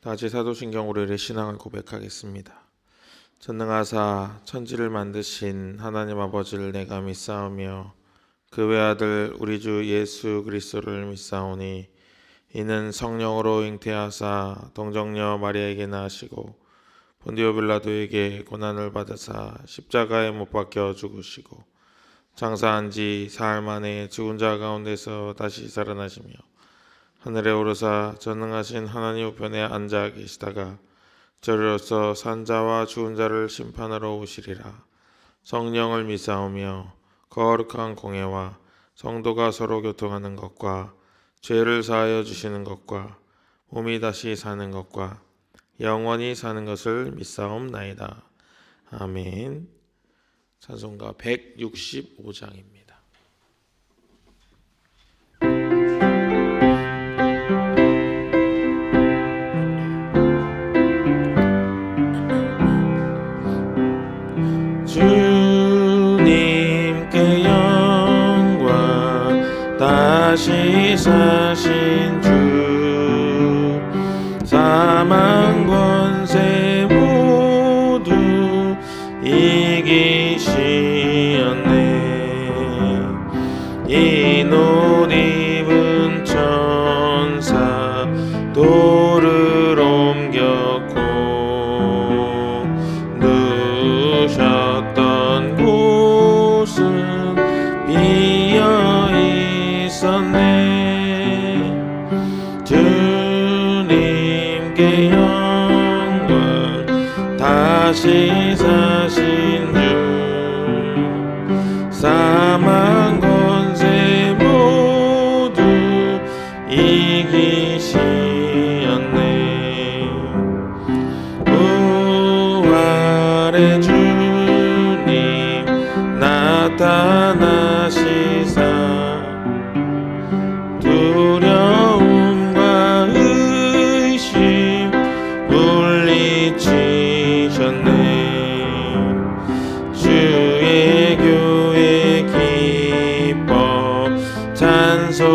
다 같이 사도신경 우리의 신앙을 고백하겠습니다. 전능하사 천지를 만드신 하나님 아버지를 내가 믿사오며 그 외아들 우리 주 예수 그리스도를 믿사오니 이는 성령으로 잉태하사 동정녀 마리아에게 나시고 본디오 빌라도에게 고난을 받으사 십자가에 못 박혀 죽으시고 장사한 지 사흘 만에 죽은 자 가운데서 다시 살아나시며 하늘에 오르사 전능하신 하나님 우편에 앉아 계시다가 저리로서 산자와 죽은 자를 심판하러 오시리라. 성령을 믿사오며 거룩한 공예와 성도가 서로 교통하는 것과 죄를 사하여 주시는 것과 몸이 다시 사는 것과 영원히 사는 것을 믿사옵나이다. 아멘. 찬송가 165장입니다. 주님께 영광 다시 사신 주 사망 권세 모두 이기시었네. 이 옷 입은 천사 돌을 옮겼고 누셨던 곳은 비어 있었네. 주님께 영광 다시 사신 주 사망 권세 모두 이기시었네. 부활의 주님 나타나시사 두려움과 의심 물리치셨네. 주의 교회 기뻐 찬송하여라.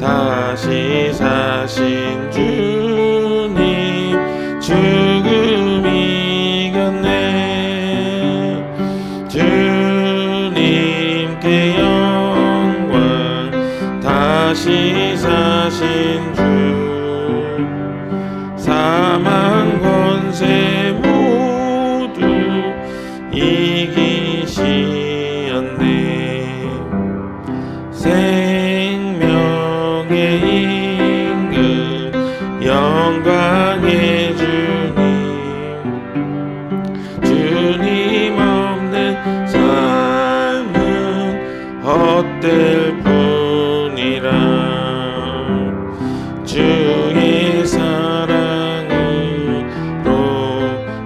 다시 사신 주님 죽음 이겼네. 주님께 영광 다시 사신 주 사망 권세 모두 이기시었네. 생명의 임금 영광의 주님 없는 삶은 헛될 뿐이라. 주의 사랑으로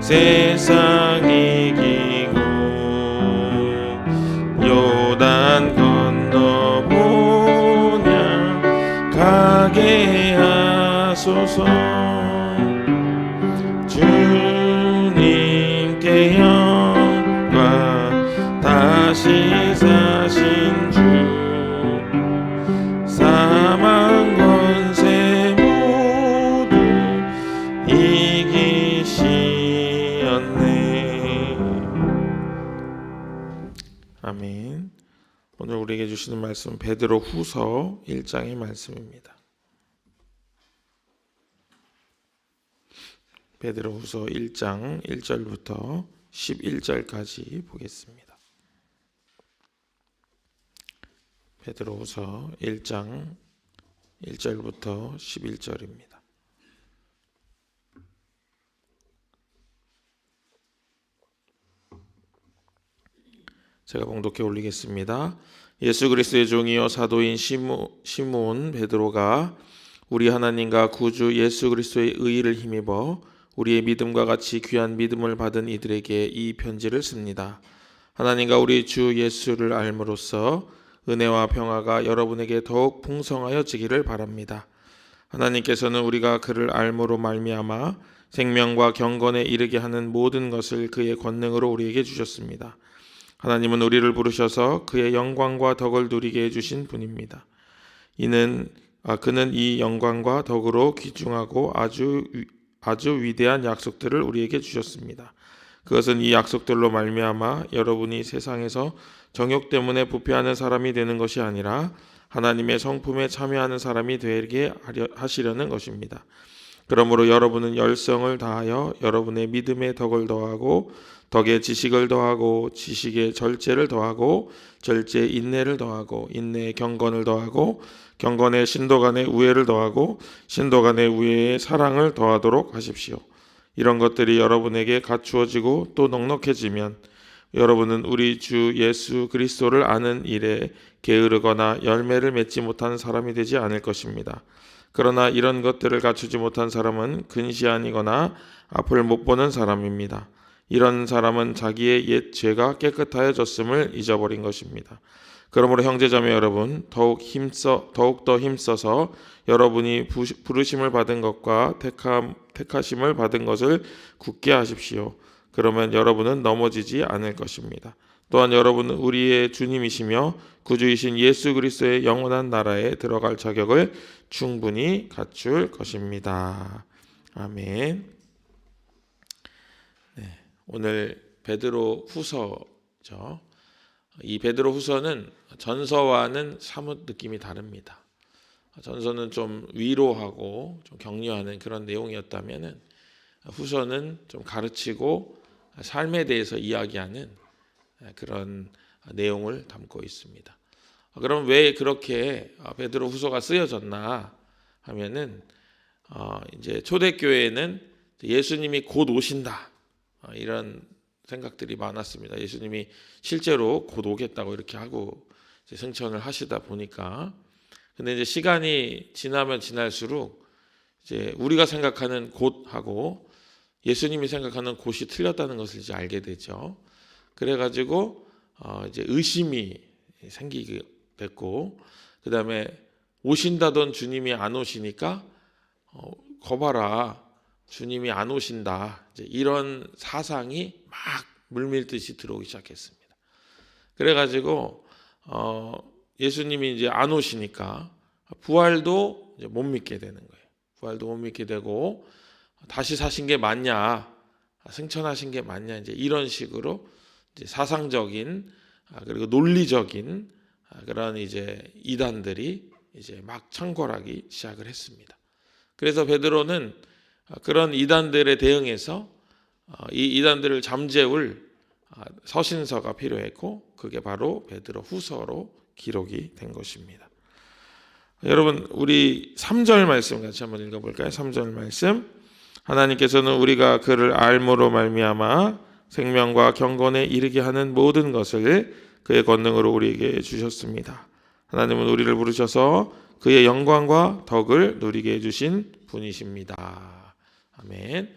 세상 이기고 요단 건너 보냐 가게 하소서. 주님께 영광 다시 사신 주 사망 권세 모두 이기시었네. 아멘. 오늘 우리에게 주시는 말씀은 베드로 후서 1장의 말씀입니다. 베드로 후서 1장 1절부터 11절까지 보겠습니다. 베드로 후서 1장 1절부터 11절입니다. 제가 봉독해 올리겠습니다. 예수 그리스도의 종이요 사도인 시몬 베드로가 우리 하나님과 구주 예수 그리스도의 의의를 힘입어 우리의 믿음과 같이 귀한 믿음을 받은 이들에게 이 편지를 씁니다. 하나님과 우리 주 예수를 알므로써 은혜와 평화가 여러분에게 더욱 풍성하여지기를 바랍니다. 하나님께서는 우리가 그를 알므로 말미암아 생명과 경건에 이르게 하는 모든 것을 그의 권능으로 우리에게 주셨습니다. 하나님은 우리를 부르셔서 그의 영광과 덕을 누리게 해주신 분입니다. 이는 그는 이 영광과 덕으로 귀중하고 아주 위대한 약속들을 우리에게 주셨습니다. 그것은 이 약속들로 말미암아 여러분이 세상에서 정욕 때문에 부패하는 사람이 되는 것이 아니라 하나님의 성품에 참여하는 사람이 되게 하시려는 것입니다. 그러므로 여러분은 열성을 다하여 여러분의 믿음에 덕을 더하고 덕에 지식을 더하고 지식에 절제를 더하고 절제에 인내를 더하고 인내에 경건을 더하고 경건에 신도 간의 우애를 더하고 신도 간의 우애에 사랑을 더하도록 하십시오. 이런 것들이 여러분에게 갖추어지고 또 넉넉해지면 여러분은 우리 주 예수 그리스도를 아는 일에 게으르거나 열매를 맺지 못한 사람이 되지 않을 것입니다. 그러나 이런 것들을 갖추지 못한 사람은 근시안이거나 앞을 못 보는 사람입니다. 이런 사람은 자기의 옛 죄가 깨끗하여졌음을 잊어버린 것입니다. 그러므로 형제자매 여러분, 더욱더 힘써서 여러분이 부르심을 받은 것과 택하심을 받은 것을 굳게 하십시오. 그러면 여러분은 넘어지지 않을 것입니다. 또한 여러분은 우리의 주님이시며 구주이신 예수 그리스도의 영원한 나라에 들어갈 자격을 충분히 갖출 것입니다. 아멘. 네, 오늘 베드로 후서죠. 이 베드로 후서는 전서와는 사뭇 느낌이 다릅니다. 전서는 좀 위로하고 좀 격려하는 그런 내용이었다면은 후서는 좀 가르치고 삶에 대해서 이야기하는 그런 내용을 담고 있습니다. 그럼 왜 그렇게 베드로 후서가 쓰여졌나 하면은 이제 초대교회에는 예수님이 곧 오신다 이런 생각들이 많았습니다. 예수님이 실제로 곧 오겠다고 이렇게 하고 이제 승천을 하시다 보니까 근데 이제 시간이 지나면 지날수록 이제 우리가 생각하는 곧하고 예수님이 생각하는 곧이 틀렸다는 것을 이제 알게 되죠. 그래가지고 이제 의심이 생기게 됐고, 그 다음에 오신다던 주님이 안 오시니까 거봐라 주님이 안 오신다. 이제 이런 사상이 막 물밀듯이 들어오기 시작했습니다. 그래가지고 예수님이 이제 안 오시니까 부활도 이제 못 믿게 되는 거예요. 부활도 못 믿게 되고 다시 사신 게 맞냐, 승천하신 게 맞냐, 이제 이런 식으로 이제 사상적인 그리고 논리적인 그런 이제 이단들이 이제 막 창궐하기 시작을 했습니다. 그래서 베드로는 그런 이단들에 대응해서 이 이단들을 잠재울 서신서가 필요했고 그게 바로 베드로 후서로 기록이 된 것입니다. 여러분 우리 3절 말씀 같이 한번 읽어볼까요? 3절 말씀 하나님께서는 우리가 그를 알므로 말미암아 생명과 경건에 이르게 하는 모든 것을 그의 권능으로 우리에게 주셨습니다. 하나님은 우리를 부르셔서 그의 영광과 덕을 누리게 해주신 분이십니다. 아멘.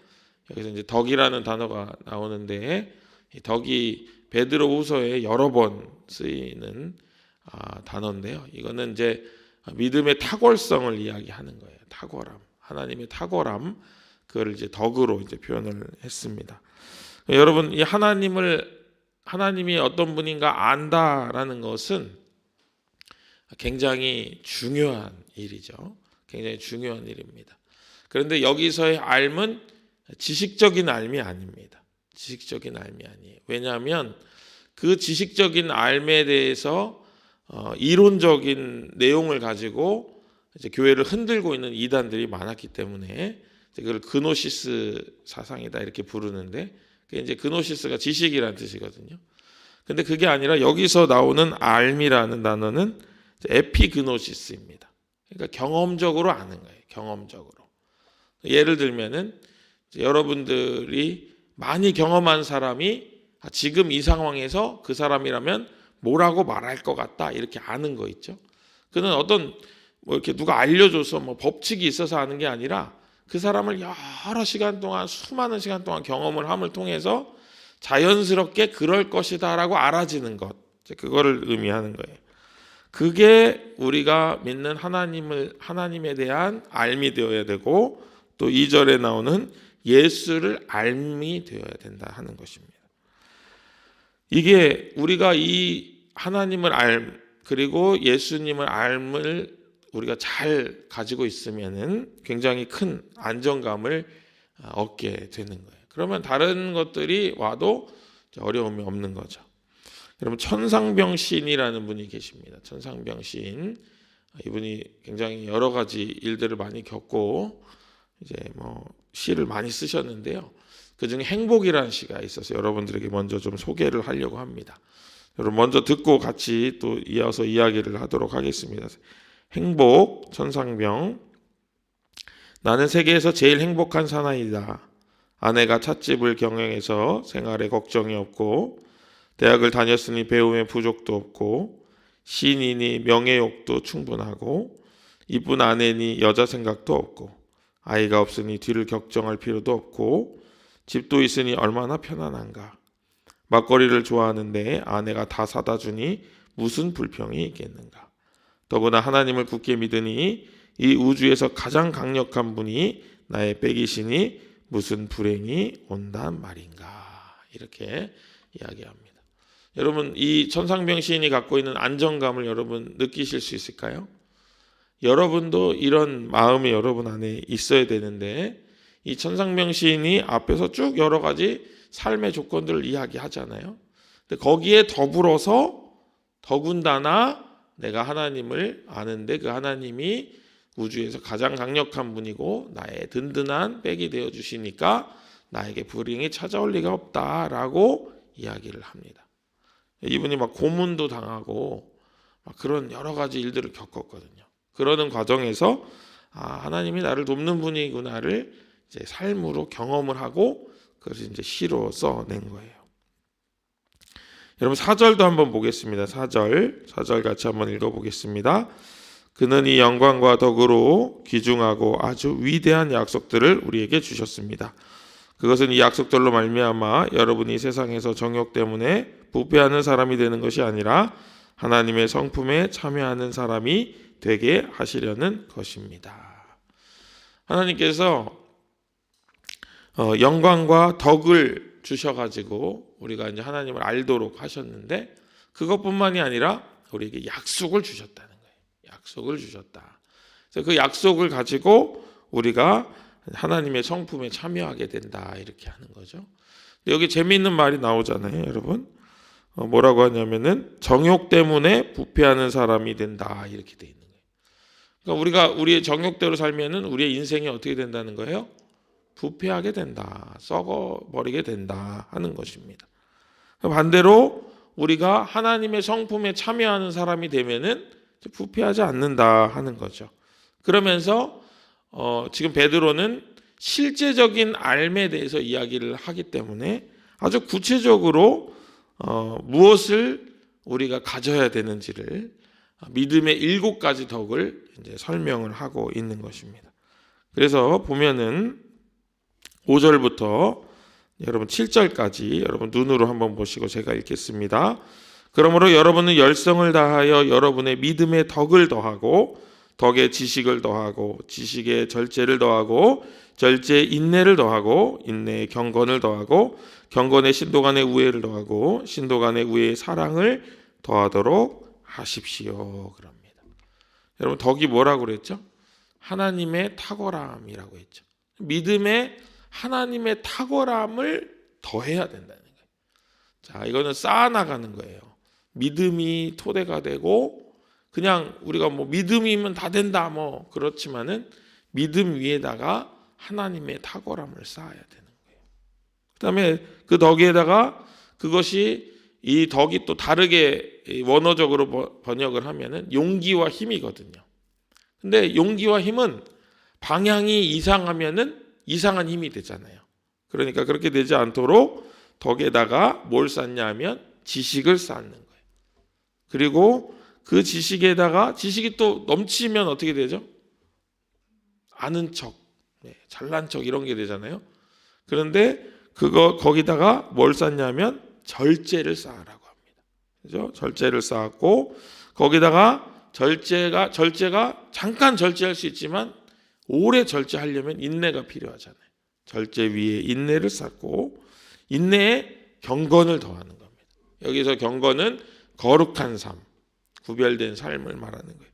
여기서 이제 덕이라는 단어가 나오는데 이 덕이 베드로후서에 여러 번 쓰이는 단어인데요. 이거는 이제 믿음의 탁월성을 이야기하는 거예요. 탁월함, 하나님의 탁월함, 그걸 이제 덕으로 이제 표현을 했습니다. 여러분 이 하나님이 어떤 분인가 안다라는 것은 굉장히 중요한 일이죠. 굉장히 중요한 일입니다. 그런데 여기서의 알은 지식적인 알미 아닙니다. 지식적인 알미 아니에요. 왜냐하면 그 지식적인 알에 대해서 이론적인 내용을 가지고 이제 교회를 흔들고 있는 이단들이 많았기 때문에 그걸 그노시스 사상이다 이렇게 부르는데 그게 이제 그노시스가 지식이라는 뜻이거든요. 근데 그게 아니라 여기서 나오는 알미라는 단어는 에피그노시스입니다. 그러니까 경험적으로 아는 거예요. 경험적으로. 예를 들면은 여러분들이 많이 경험한 사람이 지금 이 상황에서 그 사람이라면 뭐라고 말할 것 같다 이렇게 아는 거 있죠. 그는 어떤 뭐 이렇게 누가 알려줘서 뭐 법칙이 있어서 아는 게 아니라 그 사람을 여러 시간 동안 수많은 시간 동안 경험을 함을 통해서 자연스럽게 그럴 것이다라고 알아지는 것, 그거를 의미하는 거예요. 그게 우리가 믿는 하나님에 대한 알미 되어야 되고 또 2절에 나오는 예수를 알미 되어야 된다 하는 것입니다. 이게 우리가 이 하나님을 그리고 예수님을 알을 우리가 잘 가지고 있으면은 굉장히 큰 안정감을 얻게 되는 거예요. 그러면 다른 것들이 와도 어려움이 없는 거죠. 여러분, 천상병 시인이라는 분이 계십니다. 천상병 시인, 이분이 굉장히 여러 가지 일들을 많이 겪고 이제 시를 많이 쓰셨는데요. 그중에 행복이라는 시가 있어서 여러분들에게 먼저 좀 소개를 하려고 합니다. 여러분 먼저 듣고 같이 또 이어서 이야기를 하도록 하겠습니다. 행복, 천상병. 나는 세계에서 제일 행복한 사나이다. 아내가 찻집을 경영해서 생활에 걱정이 없고, 대학을 다녔으니 배움에 부족도 없고, 시인이니 명예욕도 충분하고, 이쁜 아내니 여자 생각도 없고, 아이가 없으니 뒤를 걱정할 필요도 없고, 집도 있으니 얼마나 편안한가. 막걸리를 좋아하는데 아내가 다 사다 주니 무슨 불평이 있겠는가. 더구나 하나님을 굳게 믿으니 이 우주에서 가장 강력한 분이 나의 백이시니 무슨 불행이 온단 말인가. 이렇게 이야기합니다. 여러분, 이 천상병 시인이 갖고 있는 안정감을 여러분 느끼실 수 있을까요? 여러분도 이런 마음이 여러분 안에 있어야 되는데, 이 천상병 시인이 앞에서 쭉 여러 가지 삶의 조건들을 이야기하잖아요. 근데 거기에 더불어서 더군다나 내가 하나님을 아는데 그 하나님이 우주에서 가장 강력한 분이고 나의 든든한 백이 되어 주시니까 나에게 불행이 찾아올 리가 없다라고 이야기를 합니다. 이분이 막 고문도 당하고 막 그런 여러 가지 일들을 겪었거든요. 그러는 과정에서 하나님이 나를 돕는 분이구나를 이제 삶으로 경험을 하고 그것을 이제 시로 써낸 거예요. 여러분 4절도 한번 보겠습니다. 4절 같이 한번 읽어보겠습니다. 그는 이 영광과 덕으로 귀중하고 아주 위대한 약속들을 우리에게 주셨습니다. 그것은 이 약속들로 말미암아 여러분이 세상에서 정욕 때문에 부패하는 사람이 되는 것이 아니라 하나님의 성품에 참여하는 사람이 되게 하시려는 것입니다. 하나님께서 영광과 덕을 주셔가지고 우리가 이제 하나님을 알도록 하셨는데, 그것뿐만이 아니라 우리에게 약속을 주셨다는 거예요. 약속을 주셨다. 그래서 그 약속을 가지고 우리가 하나님의 성품에 참여하게 된다, 이렇게 하는 거죠. 여기 재미있는 말이 나오잖아요, 여러분. 뭐라고 하냐면은 정욕 때문에 부패하는 사람이 된다, 이렇게 돼 있는 거예요. 그러니까 우리가 우리의 정욕대로 살면은 우리의 인생이 어떻게 된다는 거예요? 부패하게 된다, 썩어버리게 된다 하는 것입니다. 반대로 우리가 하나님의 성품에 참여하는 사람이 되면은 부패하지 않는다 하는 거죠. 그러면서 지금 베드로는 실제적인 삶에 대해서 이야기를 하기 때문에 아주 구체적으로 무엇을 우리가 가져야 되는지를 믿음의 7가지 덕을 이제 설명을 하고 있는 것입니다. 그래서 보면은 5절부터 여러분 7절까지 여러분 눈으로 한번 보시고 제가 읽겠습니다. 그러므로 여러분은 열성을 다하여 여러분의 믿음의 덕을 더하고 덕에 지식을 더하고 지식에 절제를 더하고 절제에 인내를 더하고 인내에 경건을 더하고 경건에 신도 간의 우애를 더하고 신도 간의 우애에 사랑을 더하도록 하십시오. 그럽니다. 여러분 덕이 뭐라고 그랬죠? 하나님의 탁월함이라고 했죠. 믿음에 하나님의 탁월함을 더해야 된다는 거예요. 자, 이거는 쌓아나가는 거예요. 믿음이 토대가 되고 그냥 우리가 뭐 믿음이면 다 된다 뭐 그렇지만은 믿음 위에다가 하나님의 탁월함을 쌓아야 되는 거예요. 그다음에 그 덕에다가 그것이 이 덕이 또 다르게 원어적으로 번역을 하면은 용기와 힘이거든요. 근데 용기와 힘은 방향이 이상하면은 이상한 힘이 되잖아요. 그러니까 그렇게 되지 않도록 덕에다가 뭘 쌓냐 하면 지식을 쌓는 거예요. 그리고 그 지식에다가 지식이 또 넘치면 어떻게 되죠? 아는 척, 잘난 척 이런 게 되잖아요. 그런데 거기다가 뭘 쌓냐면 절제를 쌓으라고 합니다. 그죠? 절제를 쌓았고 거기다가 절제가 잠깐 절제할 수 있지만 오래 절제하려면 인내가 필요하잖아요. 절제 위에 인내를 쌓고 인내에 경건을 더하는 겁니다. 여기서 경건은 거룩한 삶, 구별된 삶을 말하는 거예요.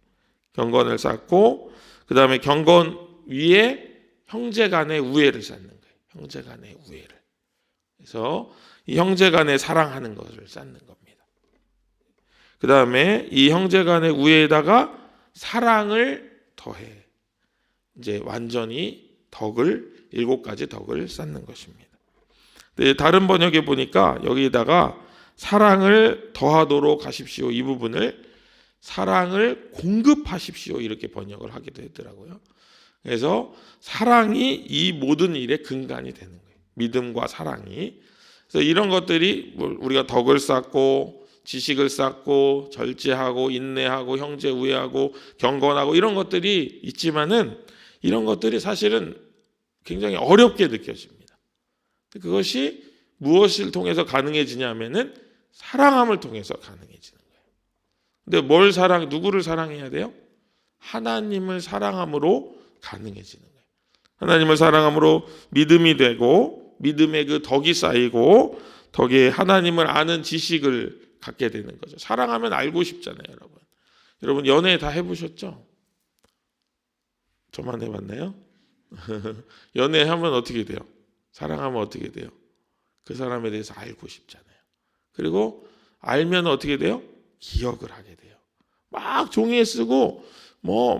경건을 쌓고 그 다음에 경건 위에 형제 간의 우애를 쌓는 거예요. 형제 간의 우애를. 그래서 이 형제 간에 사랑하는 것을 쌓는 겁니다. 그 다음에 이 형제 간의 우애에다가 사랑을 더해. 이제 완전히 덕을 7가지 덕을 쌓는 것입니다. 다른 번역에 보니까 여기다가 사랑을 더하도록 하십시오. 이 부분을 사랑을 공급하십시오. 이렇게 번역을 하기도 했더라고요. 그래서 사랑이 이 모든 일의 근간이 되는 거예요. 믿음과 사랑이. 그래서 이런 것들이 우리가 덕을 쌓고 지식을 쌓고 절제하고 인내하고 형제 우애하고 경건하고 이런 것들이 있지만은 이런 것들이 사실은 굉장히 어렵게 느껴집니다. 그것이 무엇을 통해서 가능해지냐면은 사랑함을 통해서 가능해지는 거예요. 근데 누구를 사랑해야 돼요? 하나님을 사랑함으로 가능해지는 거예요. 하나님을 사랑함으로 믿음이 되고 믿음의 그 덕이 쌓이고 덕에 하나님을 아는 지식을 갖게 되는 거죠. 사랑하면 알고 싶잖아요, 여러분. 여러분 연애 다 해보셨죠? 저만 해봤나요? 연애하면 어떻게 돼요? 사랑하면 어떻게 돼요? 그 사람에 대해서 알고 싶잖아요. 그리고 알면 어떻게 돼요? 기억을 하게 돼요. 막 종이에 쓰고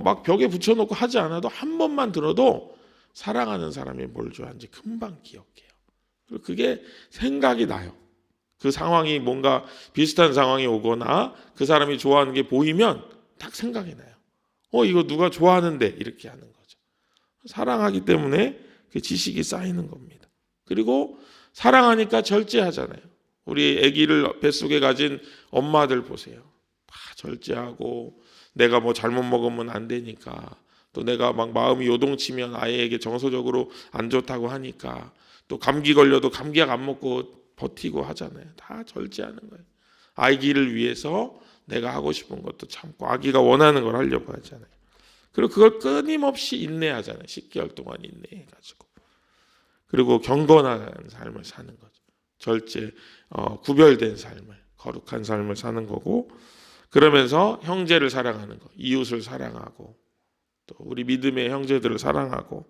막 벽에 붙여놓고 하지 않아도 한 번만 들어도 사랑하는 사람이 뭘 좋아하는지 금방 기억해요. 그리고 그게 생각이 나요. 그 상황이 뭔가 비슷한 상황이 오거나 그 사람이 좋아하는 게 보이면 딱 생각이 나요. 이거 누가 좋아하는데 이렇게 하는 거죠. 사랑하기 때문에 그 지식이 쌓이는 겁니다. 그리고 사랑하니까 절제하잖아요. 우리 아기를 뱃속에 가진 엄마들 보세요. 다 절제하고 내가 뭐 잘못 먹으면 안 되니까 또 내가 막 마음이 요동치면 아이에게 정서적으로 안 좋다고 하니까 또 감기 걸려도 감기약 안 먹고 버티고 하잖아요. 다 절제하는 거예요. 아기를 위해서 내가 하고 싶은 것도 참고 아기가 원하는 걸 하려고 하잖아요. 그리고 그걸 끊임없이 인내하잖아요. 10개월 동안 인내해가지고. 그리고 경건한 삶을 사는 거죠. 절제, 구별된 삶을, 거룩한 삶을 사는 거고 그러면서 형제를 사랑하는 거, 이웃을 사랑하고 또 우리 믿음의 형제들을 사랑하고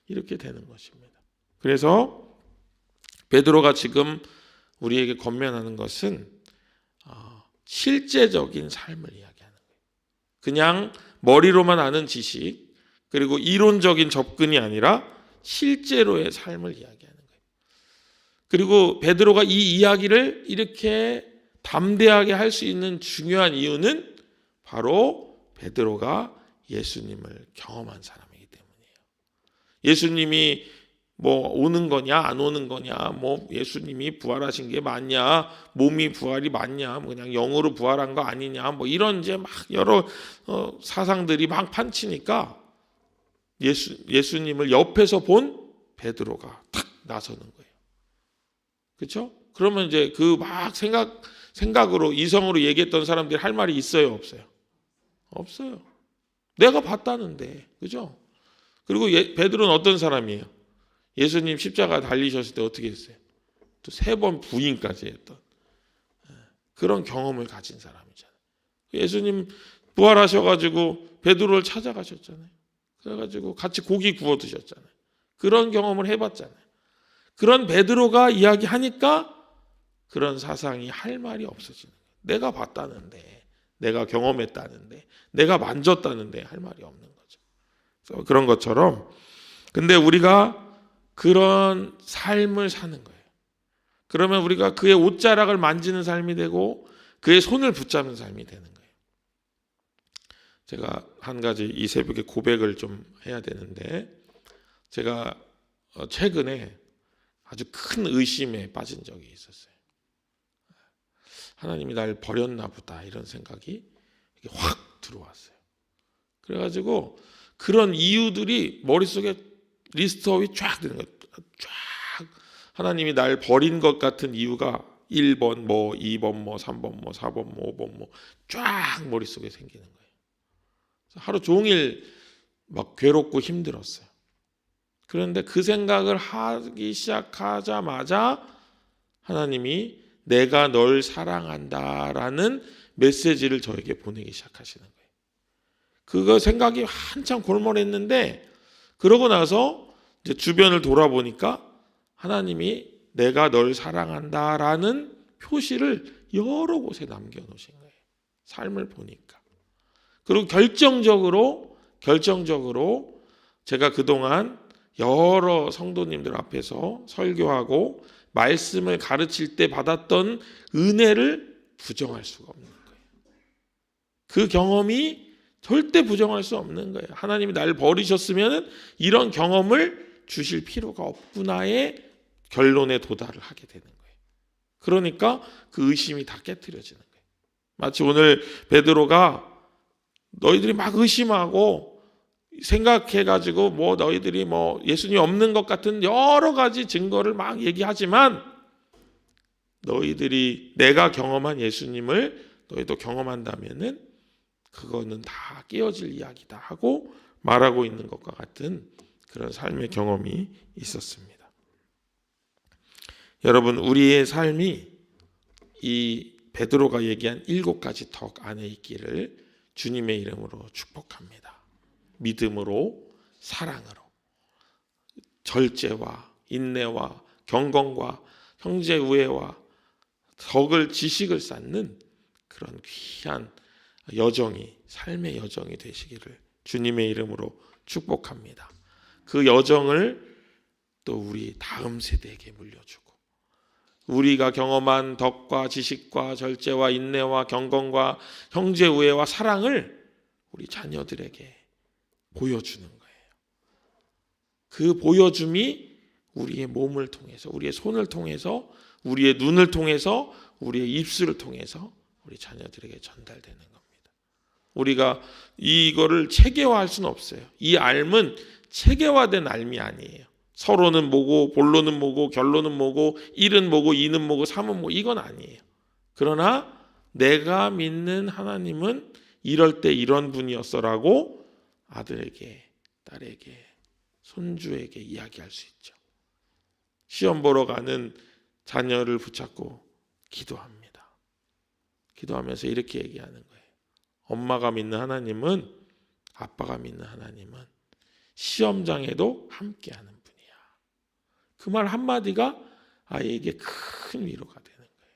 이렇게 되는 것입니다. 그래서 베드로가 지금 우리에게 권면하는 것은 실제적인 삶을 이야기하는 거예요. 그냥 머리로만 아는 지식 그리고 이론적인 접근이 아니라 실제로의 삶을 이야기하는 거예요. 그리고 베드로가 이 이야기를 이렇게 담대하게 할 수 있는 중요한 이유는 바로 베드로가 예수님을 경험한 사람이기 때문이에요. 예수님이 뭐 오는 거냐 안 오는 거냐 뭐 예수님이 부활하신 게 맞냐 몸이 부활이 맞냐 뭐 그냥 영으로 부활한 거 아니냐 뭐 이런 이제 막 여러 사상들이 막 판치니까 예수님을 옆에서 본 베드로가 탁 나서는 거예요. 그렇죠? 그러면 이제 그 막 생각으로 이성으로 얘기했던 사람들이 할 말이 있어요, 없어요? 없어요. 내가 봤다는데, 그죠? 그리고 베드로는 어떤 사람이에요? 예수님 십자가 달리셨을 때 어떻게 했어요? 또 3번 부인까지 했던 그런 경험을 가진 사람이잖아요. 예수님 부활하셔가지고 베드로를 찾아가셨잖아요. 그래가지고 같이 고기 구워 드셨잖아요. 그런 경험을 해봤잖아요. 그런 베드로가 이야기하니까 그런 사상이 할 말이 없어지는 거예요. 내가 봤다는데, 내가 경험했다는데, 내가 만졌다는데 할 말이 없는 거죠. 그래서 그런 것처럼 근데 우리가 그런 삶을 사는 거예요. 그러면 우리가 그의 옷자락을 만지는 삶이 되고 그의 손을 붙잡는 삶이 되는 거예요. 제가 한 가지 이 새벽에 고백을 좀 해야 되는데 제가 최근에 아주 큰 의심에 빠진 적이 있었어요. 하나님이 날 버렸나 보다 이런 생각이 확 들어왔어요. 그래가지고 그런 이유들이 머릿속에 리스트업이 쫙 되는 거예요. 쫙 하나님이 날 버린 것 같은 이유가 1번 뭐 2번 뭐 3번 뭐 4번 뭐 5번 뭐 쫙 머릿속에 생기는 거예요. 하루 종일 막 괴롭고 힘들었어요. 그런데 그 생각을 하기 시작하자마자 하나님이 내가 널 사랑한다라는 메시지를 저에게 보내기 시작하시는 거예요. 그거 생각이 한참 골몰했는데 그러고 나서 이제 주변을 돌아보니까 하나님이 내가 널 사랑한다라는 표시를 여러 곳에 남겨놓으신 거예요. 삶을 보니까. 그리고 결정적으로 제가 그동안 여러 성도님들 앞에서 설교하고 말씀을 가르칠 때 받았던 은혜를 부정할 수가 없는 거예요. 그 경험이 절대 부정할 수 없는 거예요. 하나님이 나를 버리셨으면 이런 경험을 주실 필요가 없구나의 결론에 도달을 하게 되는 거예요. 그러니까 그 의심이 다 깨트려지는 거예요. 마치 오늘 베드로가 너희들이 막 의심하고 생각해가지고 뭐 너희들이 뭐 예수님 없는 것 같은 여러 가지 증거를 막 얘기하지만 너희들이 내가 경험한 예수님을 너희도 경험한다면은 그거는 다 깨어질 이야기다 하고 말하고 있는 것과 같은 그런 삶의 경험이 있었습니다. 여러분, 우리의 삶이 이 베드로가 얘기한 7가지 덕 안에 있기를 주님의 이름으로 축복합니다. 믿음으로, 사랑으로, 절제와 인내와 경건과 형제 우애와 덕을 지식을 쌓는 그런 귀한 여정이, 삶의 여정이 되시기를 주님의 이름으로 축복합니다. 그 여정을 또 우리 다음 세대에게 물려주고 우리가 경험한 덕과 지식과 절제와 인내와 경건과 형제 우애와 사랑을 우리 자녀들에게 보여주는 거예요. 그 보여줌이 우리의 몸을 통해서, 우리의 손을 통해서, 우리의 눈을 통해서, 우리의 입술을 통해서 우리 자녀들에게 전달되는 겁니다. 우리가 이거를 체계화할 수는 없어요. 이 삶은 체계화된 삶이 아니에요. 서로는 뭐고 본론은 뭐고 결론은 뭐고 1은 뭐고 2는 뭐고 3은 뭐 이건 아니에요. 그러나 내가 믿는 하나님은 이럴 때 이런 분이었어라고 아들에게, 딸에게, 손주에게 이야기할 수 있죠. 시험 보러 가는 자녀를 붙잡고 기도합니다. 기도하면서 이렇게 얘기하는 거예요. 엄마가 믿는 하나님은, 아빠가 믿는 하나님은 시험장에도 함께하는 분이야. 그 말 한마디가 아이에게 큰 위로가 되는 거예요.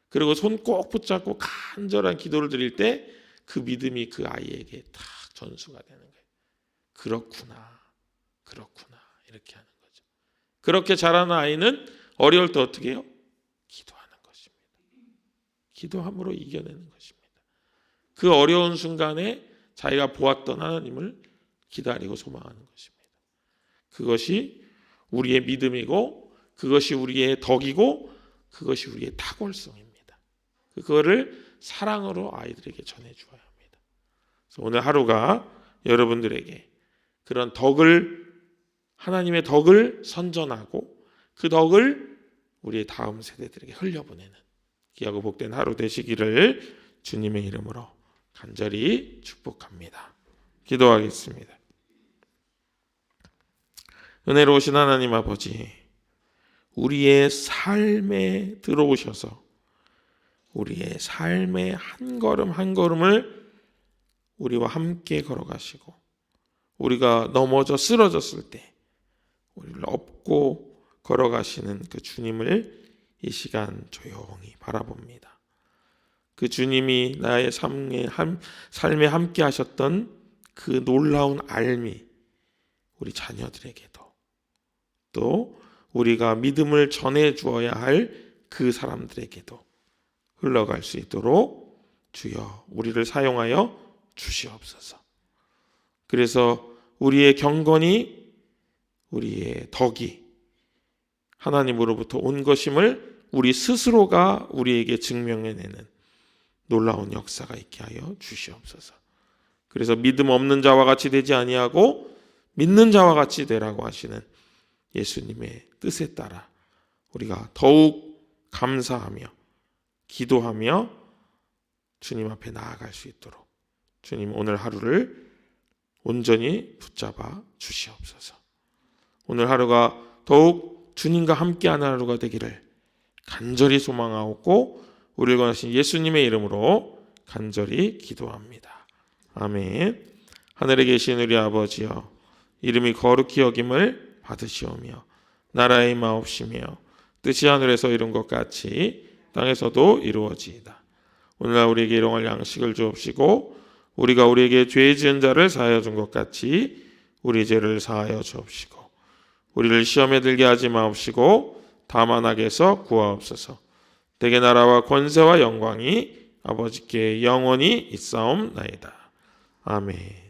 그리고 손 꼭 붙잡고 간절한 기도를 드릴 때 그 믿음이 그 아이에게 딱 전수가 되는 거예요. 그렇구나, 그렇구나, 이렇게 하는 거죠. 그렇게 자라는 아이는 어려울 때 어떻게 해요? 기도하는 것입니다. 기도함으로 이겨내는 것입니다. 그 어려운 순간에 자기가 보았던 하나님을 기다리고 소망하는 것입니다. 그것이 우리의 믿음이고 그것이 우리의 덕이고 그것이 우리의 탁월성입니다. 그거를 사랑으로 아이들에게 전해주어야 합니다. 그래서 오늘 하루가 여러분들에게 그런 덕을, 하나님의 덕을 선전하고 그 덕을 우리의 다음 세대들에게 흘려보내는 귀하고 복된 하루 되시기를 주님의 이름으로 간절히 축복합니다. 기도하겠습니다. 은혜로우신 하나님 아버지, 우리의 삶에 들어오셔서 우리의 삶의 한 걸음 한 걸음을 우리와 함께 걸어가시고 우리가 넘어져 쓰러졌을 때 우리를 업고 걸어가시는 그 주님을 이 시간 조용히 바라봅니다. 그 주님이 나의 삶에 함께 하셨던 그 놀라운 알미 우리 자녀들에게도 또 우리가 믿음을 전해 주어야 할 그 사람들에게도 흘러갈 수 있도록 주여 우리를 사용하여 주시옵소서. 그래서 우리의 경건이, 우리의 덕이 하나님으로부터 온 것임을 우리 스스로가 우리에게 증명해내는 놀라운 역사가 있게 하여 주시옵소서. 그래서 믿음 없는 자와 같이 되지 아니하고 믿는 자와 같이 되라고 하시는 예수님의 뜻에 따라 우리가 더욱 감사하며 기도하며 주님 앞에 나아갈 수 있도록 주님 오늘 하루를 온전히 붙잡아 주시옵소서. 오늘 하루가 더욱 주님과 함께하는 하루가 되기를 간절히 소망하고 우리를 권하신 예수님의 이름으로 간절히 기도합니다. 아멘. 하늘에 계신 우리 아버지여, 이름이 거룩히 여김을 받으시오며 나라의 임하옵시며 뜻이 하늘에서 이룬 것 같이 땅에서도 이루어지이다. 오늘날 우리에게 일용할 양식을 주옵시고 우리가 우리에게 죄 지은 자를 사하여 준 것 같이 우리 죄를 사하여 주옵시고 우리를 시험에 들게 하지 마옵시고 다만 악에서 구하옵소서. 대개 나라와 권세와 영광이 아버지께 영원히 있사옵나이다. 아멘.